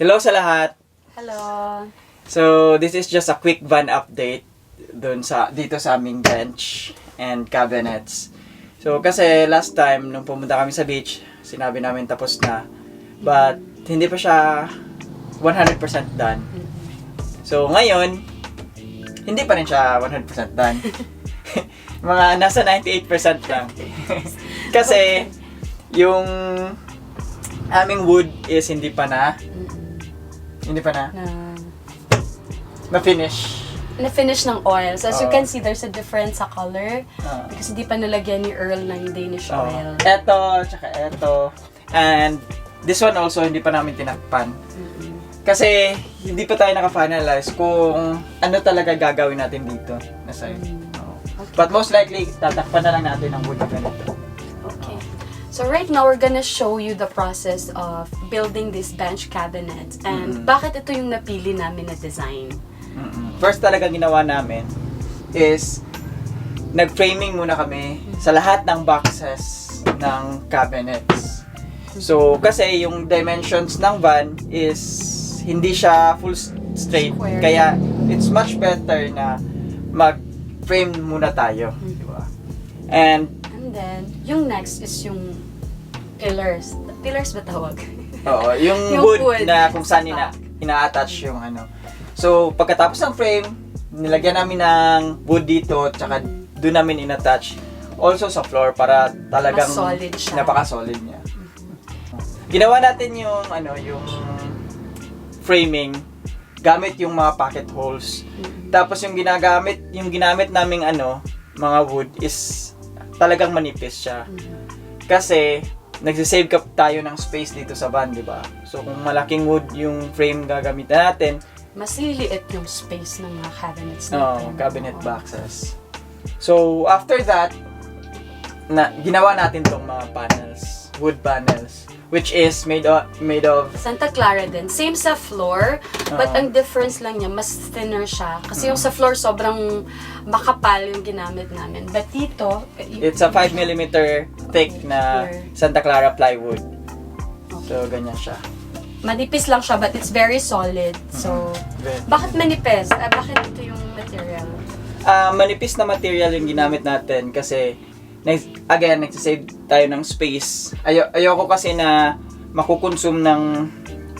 Hello sa lahat. Hello. So, this is just a quick van update dito sa aming bench and cabinets. So, kasi last time nung pumunta kami sa beach, sinabi namin tapos na. But hindi pa siya 100% done. So, ngayon, hindi pa rin siya 100% done. Mga nasa 98% lang. Kasi yung aming wood is hindi pa na na-finish. Na-finish ng oil. So, as you Oo. can see, there's a difference sa color. Because hindi pa nalagyan ni Earl ng Danish oil. Eto, tsaka eto. And this one also, hindi pa namin tinakpan. Kasi, hindi pa tayo naka-finalize kung ano talaga gagawin natin dito na side. Okay. But most likely, tatakpan na lang natin ang wood na ganito. Okay. So, right now, we're gonna show you the process of building this bench cabinet. And bakit ito yung napili namin na design. First talaga ginawa namin is nag-framing muna kami sa lahat ng boxes ng cabinets. So, kasi yung dimensions ng van is hindi siya full straight. Square. Kaya, it's much better na mag-frame muna tayo. Di ba? And then, yung next is yung pillars. Pillars ba tawag? oo, yung Yung wood wood na kung saan sa ina-attach yung ano. So, pagkatapos ng frame, nilagyan namin ng wood dito, tsaka doon namin in-attach. Also sa floor para talagang Mas solid siya. napaka-solid niya. Ginawa natin yung yung framing gamit yung mga pocket holes. Tapos yung ginamit naming mga wood is talagang manipis siya. Kasi nagsisave tayo ng space dito sa van, di ba? So kung malaking wood yung frame gagamitin natin, Mas liliit yung space ng mga cabinets no, natin. cabinet boxes. So after that, ginawa natin tong mga panels, wood panels, which is made of Santa Clara din. Same sa floor, but ang difference lang niya, mas thinner siya. Kasi yung sa floor, sobrang makapal yung ginamit namin. But dito, it's a 5mm thick na Santa Clara plywood. So ganyan siya. manipis lang siya, but it's very solid. So, bakit manipis? Bakit ito yung material? Manipis na material yung ginamit natin kasi again, nagsisave tayo ng space. Ayoko kasi na makukonsume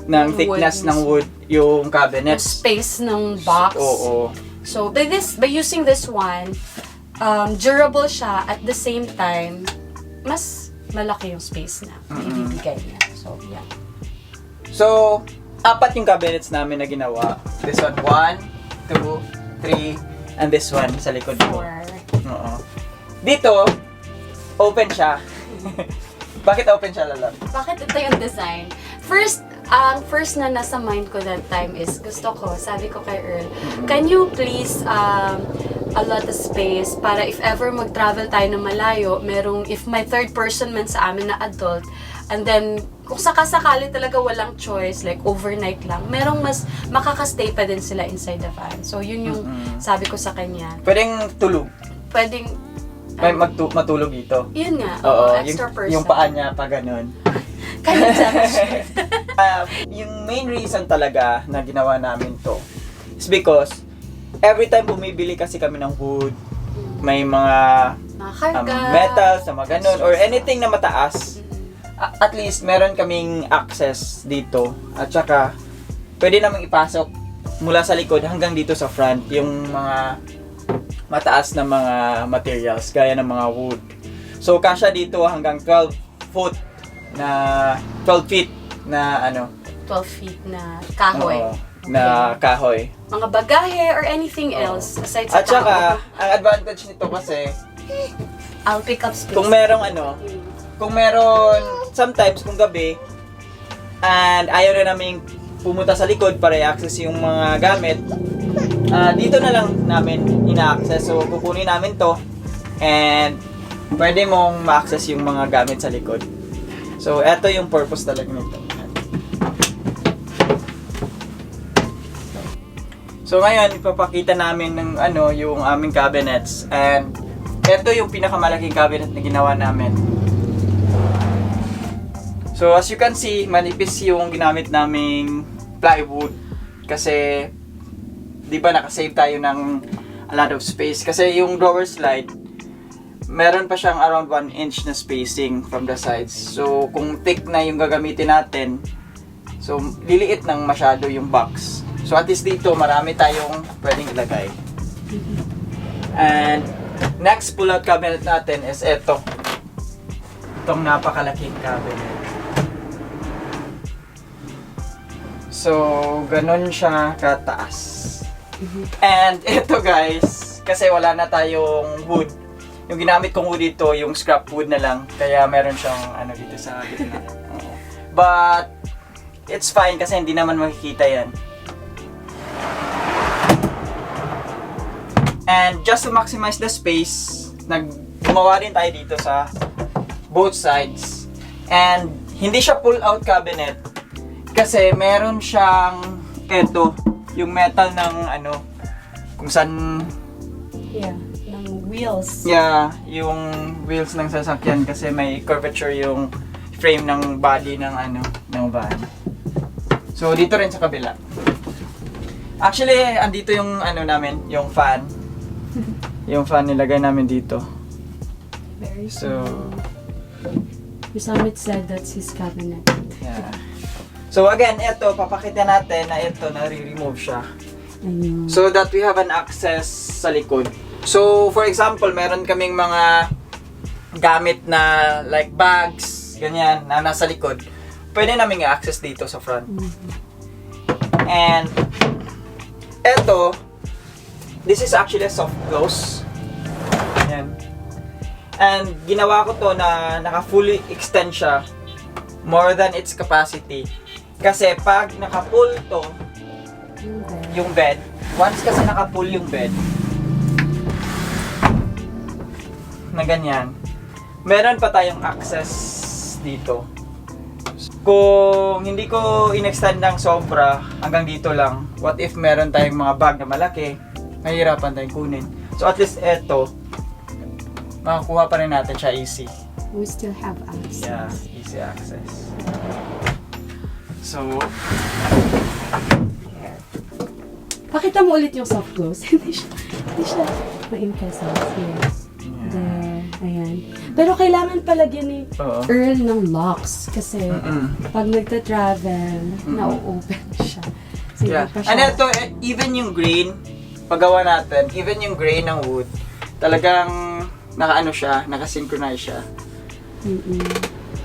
ng thickness ng wood yung Yung cabinets. space ng box. Oo. So, by using this one, durable siya at the same time, mas malaki yung space na ibibigay niya. So, yeah. So, 4 yung cabinets namin na ginawa. This one, 1, 2, 3, and this one sa likod ko. 4. Oo. Dito, open siya. Bakit open siya, Lala? Bakit ito yung design? First na nasa mind ko that time is, sabi ko kay Earl, can you please allot a space para if ever mag-travel tayo na malayo, if may third person man sa amin na adult, and then, kung sakasakali talaga walang choice, like overnight lang, merong mas makakastay pa din sila inside the van. So, yun yung sabi ko sa kanya. Pwedeng tulog. Pwedeng, May matulog dito. yun nga, Oo, extra person. yung paa niya pa ganun. Kaya Yung main reason talaga na ginawa namin to is because every time bumibili kasi kami ng wood, may mga karga, metals, mga ganun, or anything na mataas, at least meron kaming access dito. At saka, pwede namang ipasok mula sa likod hanggang dito sa front yung mga mataas na mga materials, gaya ng mga wood. So, kasya dito hanggang 12 feet na 12 feet na kahoy. oo, na kahoy. Mga bagahe or anything else aside sa At saka, tao. ang advantage nito kasi, I'll pick up space. kung meron, sometimes kung gabi, and ayaw na namin pumunta sa likod para i-access yung mga gamit, dito na lang namin ina-access. So, kukunin namin to, and pwede mong ma-access yung mga gamit sa likod. So, eto yung purpose talaga nito. So, ngayon, ipapakita namin ng yung aming cabinets, and eto yung pinakamalaking cabinet na ginawa namin. So as you can see, manipis yung ginamit naming plywood. Kasi, di ba nakasave tayo ng a lot of space. Kasi yung drawer slide, meron pa siyang around 1 inch na spacing from the sides. So, kung thick na yung gagamitin natin, so, liliit ng masyado yung box. So, at least dito, marami tayong pwedeng ilagay. And, next pull-out cabinet natin is ito. Itong napakalaking cabinet. So, ganun siya kataas. And, ito guys, kasi wala na tayong wood. Yung ginamit kong wood dito, yung scrap wood na lang. Kaya meron siyang ano dito sa gitna. But, it's fine kasi hindi naman makikita yan. And just to maximize the space, gumawa rin tayo dito sa both sides. And hindi siya pull-out cabinet kasi meron siyang eto, yung metal ng ano, kung saan ng wheels. Yeah, yung wheels ng sasakyan kasi may curvature yung frame ng body ng ano, ng van. So dito rin sa kabila. Actually, andito yung ano namin, yung fan. Yung fan nilagay namin dito. Very So, Summit said that's his cabinet. yeah. So again, ito, papakita natin na ito, nare-remove siya. Ayun. So that we have an access sa likod. So, for example, meron kaming mga gamit na like bags, ganyan, na nasa likod. Pwede namin i-access dito sa front. And, eto, this is actually a soft close. Ayan. And, ginawa ko to na naka-fully extend siya more than its capacity. Kasi pag naka-pull to, yung bed, once kasi naka-pull yung bed, na ganyan, meron pa tayong access dito. Kung hindi ko in-extend ng sobra, hanggang dito lang, what if meron tayong mga bag na malaki, mahirapan tayong kunin. So at least eto, makakuha pa rin natin siya easy. We still have access. Yeah, easy access. So, Pakita mo ulit yung soft close. hindi siya ma-impress. Yes. There. Ayan. Pero kailangan palagyan ni oo. Earl ng locks kasi Mm-mm. pag nagta-travel, na-open siya. So, Yeah. hindi pa siya. And ito, even yung grain, paggawa natin, even yung grain ng wood, talagang naka-ano siya, naka-synchronize siya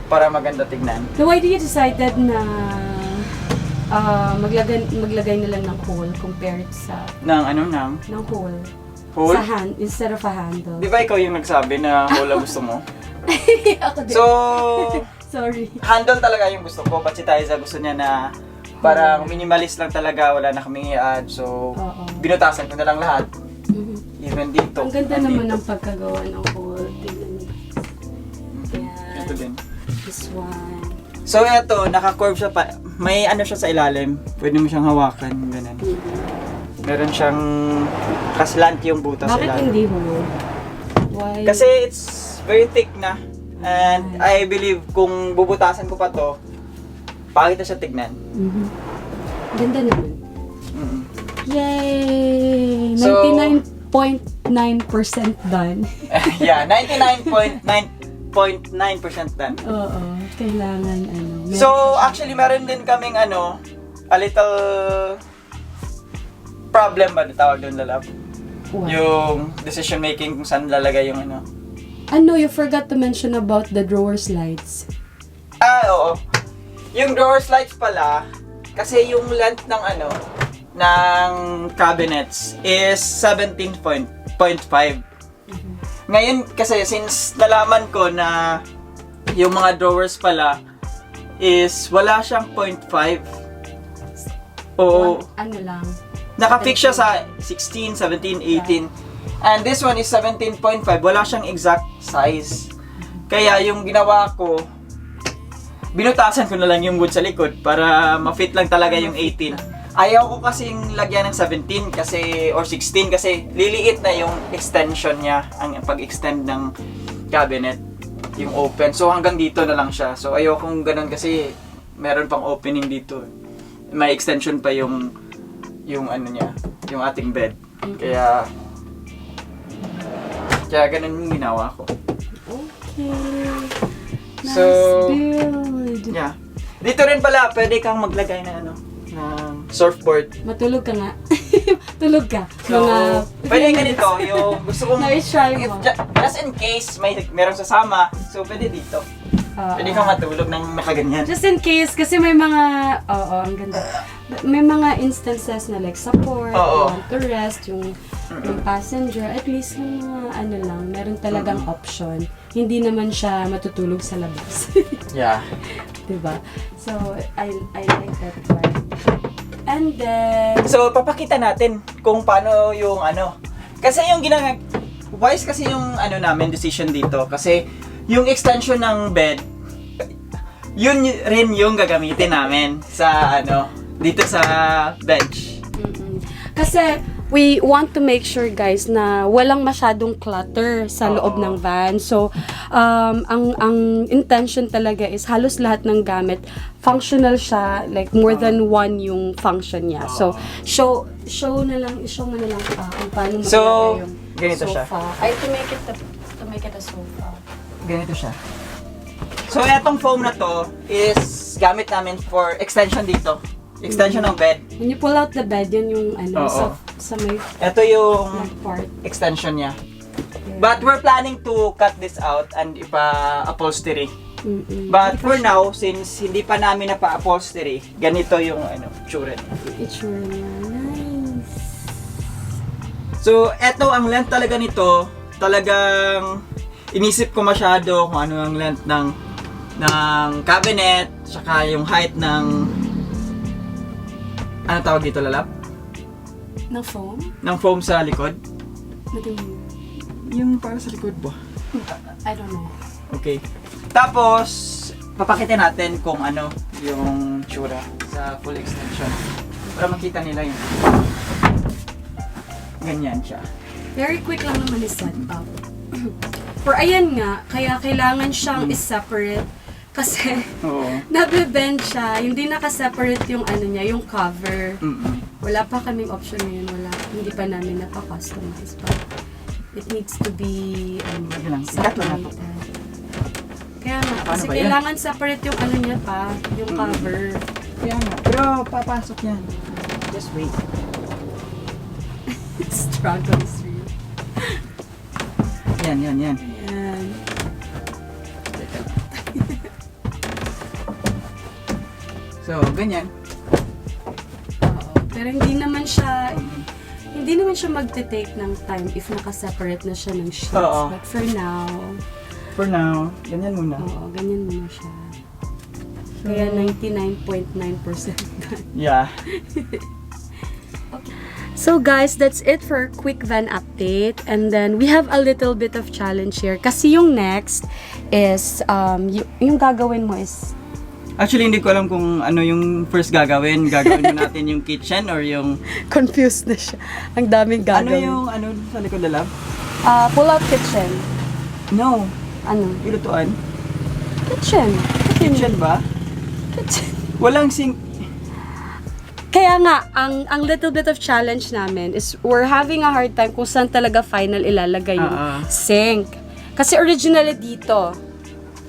para maganda tignan. So why do you decided na maglagay na lang ng hole compared sa Ng ano nang ng hole? hole? Sa hand instead of a handle. Di ba ikaw yung nagsabi na hole ang gusto mo? Ako din. So, Sorry. handle talaga yung gusto ko. But si Taiza gusto niya na parang minimalist lang talaga, wala na kaming i-add. So, Oo. binutasan ko na lang lahat. Mhm. Even dito. Ang ganda and naman dito. ng pagkagawa ng hole. Tingnan niyo. Yan. Ito din. This one. So, ito, naka-curve siya pa. May ano siya sa ilalim. Pwede mo siyang hawakan. Ganun. Meron siyang kaslant yung butas sa Bakit ilalim. hindi hole? Why? Kasi it's very thick na. And I believe kung bubutasan ko pa to, pangit na siya tignan. Mhm. Ganda naman. Mm. Yay! So- 99.9% done. Yeah, 99.9% done. Oo. Kailangan ano. meron So, siya. actually, meron din kaming ano, a little problem ba tawag doon, lalab? What? Yung decision making kung saan lalagay yung ano. Ano, you forgot to mention about the drawer slides. Oo. Yung drawer slides pala, kasi yung length ng ano, ng cabinets is 17.5. Ngayon, kasi since nalaman ko na yung mga drawers pala is wala siyang 0.5. Oo. Ano lang. Nakafix siya sa 16, 17, 18. And this one is 17.5. Wala siyang exact size. Kaya yung ginawa ko, binutasan ko na lang yung wood sa likod para ma-fit lang talaga yung 18. Ayaw ko kasing lagyan ng 17 kasi or 16 kasi liliit na yung extension niya, ang pag-extend ng cabinet, yung open. So hanggang dito na lang siya. So ayaw kong ganun kasi meron pang opening dito. may extension pa yung ano niya, yung ating bed. Kaya ganun yung ginawa ko. Okay. Nice So, build. Yeah. Dito rin pala, pwede kang maglagay ng ng surfboard. Matulog ka nga. Tulog ka. So, pwede ganito, yung gusto kong, Na-try mo. just in case merong sasama, so pwede dito. Pwede kang matulog ng nakaganyan. Just in case, kasi may mga, ang ganda. May mga instances na like support, Oo. you want to rest, yung passenger, at least yung mga meron talagang option. Hindi naman siya matutulog sa labas. Yeah. Diba? So, I like that part. And then, So, papakita natin kung paano yung kasi yung wise kasi yung namin decision dito. Kasi yung extension ng bed, yun rin yung gagamitin namin sa dito sa bench. kasi we want to make sure guys na walang masyadong clutter sa loob ng van. So, ang intention talaga is halos lahat ng gamit functional siya, like more than one yung function niya. So, show mo na lang kung paano So, maglagay yung ganito siya. sofa. Ay, to make it a sofa. Ganito siya. So, etong foam na to is gamit namin for extension dito. Extension ng bed. When you pull out the bed, yun yung Oo. sa may Ito yung black part. extension niya. But we're planning to cut this out and ipa-upholstery. But for now, since hindi pa namin napa-upholstery, ganito yung tsura. Itsura niya. Nice. So, eto ang length talaga nito. Talagang inisip ko masyado kung ano ang length ng cabinet, saka yung height ng ano tawag dito, lalap? Na foam? Ng foam sa likod. Matingin. Yung para sa likod ba? I don't know. Okay. Tapos, papakita natin kung yung tsura sa full extension. Para makita nila yun. Ganyan siya. Very quick lang naman i-set up. For ayan nga, kaya kailangan siyang is-separate. Kasi, Oo. nabe-bend siya, hindi naka-separate yung niya, yung cover. Mm-mm. Wala pa kaming option ngayon, hindi pa namin napa-customize. But it needs to be separated. Kaya nga, Paano kasi ba yan? kailangan separate yung niya pa, yung cover. Kaya nga. Pero papasok yan. Just wait. Struggle is real. Yan. Ayan. So, ganyan. Oo. Pero hindi naman siya magte-take ng time if naka-separate na siya ng sheets. Oo. But For now, ganyan muna. ganyan muna siya. Kaya 99.9% done. Yeah. So guys, that's it for quick van update. And then we have a little bit of challenge here. Kasi yung next is, yung gagawin mo is, Actually, hindi ko alam kung ano yung first gagawin. Gagawin na natin yung kitchen or yung... confused na siya. Ang daming gagawin. Ano sa likod na lab? Pull out kitchen. No. Ano? Ilutuan. Kitchen. Kitchen ba? Kitchen. Walang sink. Kaya nga, ang little bit of challenge namin is we're having a hard time kung saan talaga final ilalagay yung sink. Kasi originally dito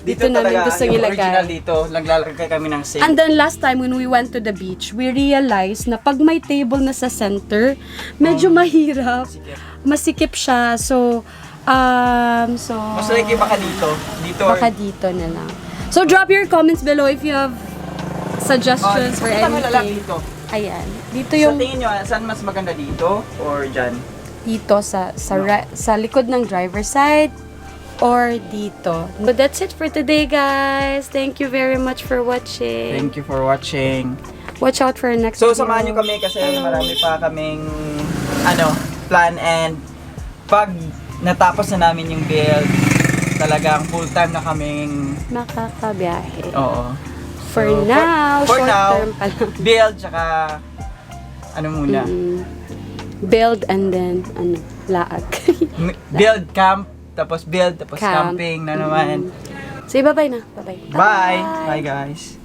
namin talaga, gusto yung ilagay. original dito, naglalagay kami ng sink. And then last time when we went to the beach, we realized na pag may table na sa center, medyo mahirap. Masikip siya. So, Mas like baka dito. baka dito na lang. So, drop your comments below if you have suggestions for Punta mo na lang anything. dito. Ayan. Dito Sa yung tingin nyo, saan mas maganda dito or dyan? dito sa likod ng driver side or dito. But that's it for today, guys. Thank you very much for watching. Thank you for watching. Watch out for our next So, video. samahan nyo kami kasi marami pa kaming plan, and pag natapos na namin yung build, talagang full time na kaming makakabiyahe. oo. For So, now, for short now, term pa lang. build tsaka muna? Build and then laag. Build, camp, tapos build, tapos Camp. camping na naman. Say bye-bye na. Bye-bye. Bye! Bye guys!